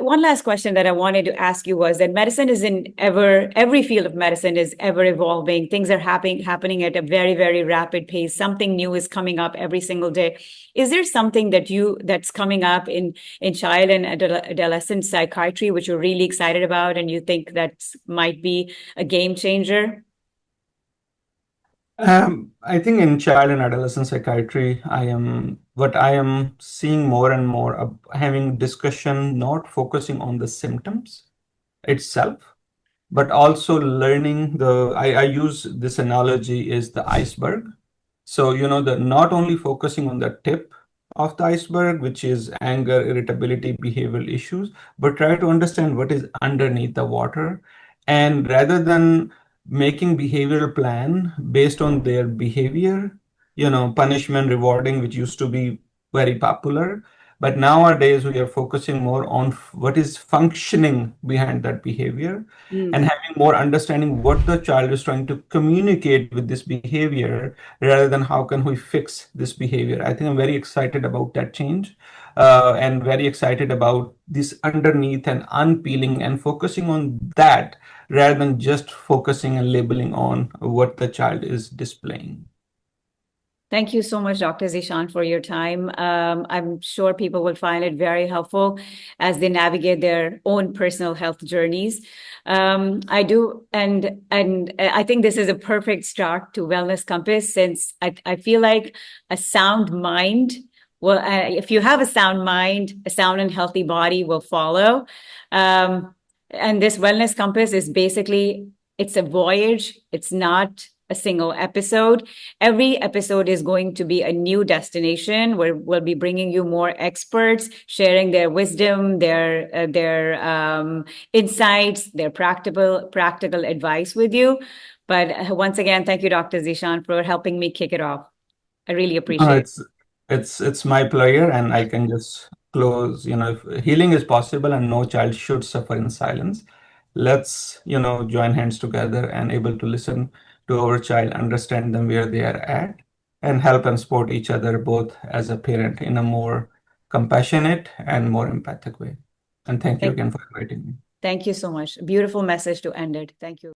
one last question that I wanted to ask you was that medicine is every field of medicine is ever evolving. Things are happening at a very, very rapid pace. Something new is coming up every single day. Is there something that's coming up in child and adolescent psychiatry, which you're really excited about and you think that might be a game changer? I think in child and adolescent psychiatry, what I am seeing more and more having discussion, not focusing on the symptoms itself, but also learning I use this analogy is the iceberg. So, the not only focusing on the tip of the iceberg, which is anger, irritability, behavioral issues, but try to understand what is underneath the water. And rather than making behavioral plan based on their behavior, punishment, rewarding, which used to be very popular. But nowadays we are focusing more on what is functioning behind that behavior and Mm. having more understanding what the child is trying to communicate with this behavior rather than how can we fix this behavior. I think I'm very excited about that change and very excited about this underneath and unpeeling and focusing on that rather than just focusing and labeling on what the child is displaying. Thank you so much, Dr. Zeshan, for your time. I'm sure people will find it very helpful as they navigate their own personal health journeys. I do, and I think this is a perfect start to Wellness Compass, since I feel like a sound mind. Well, if you have a sound mind, a sound and healthy body will follow. And this Wellness Compass is basically, it's a voyage. It's not a single episode. Every episode is going to be a new destination where we'll be bringing you more experts, sharing their wisdom, their insights, their practical advice with you. But once again, thank you, Dr. Zishan, for helping me kick it off. I really No, appreciate it. it's my pleasure, and I can just close. If healing is possible and no child should suffer in silence, let's join hands together and able to listen to our child, understand them where they are at, and help and support each other both as a parent in a more compassionate and more empathic way. And thank you Thank, again for inviting me. thank you so much. Beautiful message to end it. Thank you.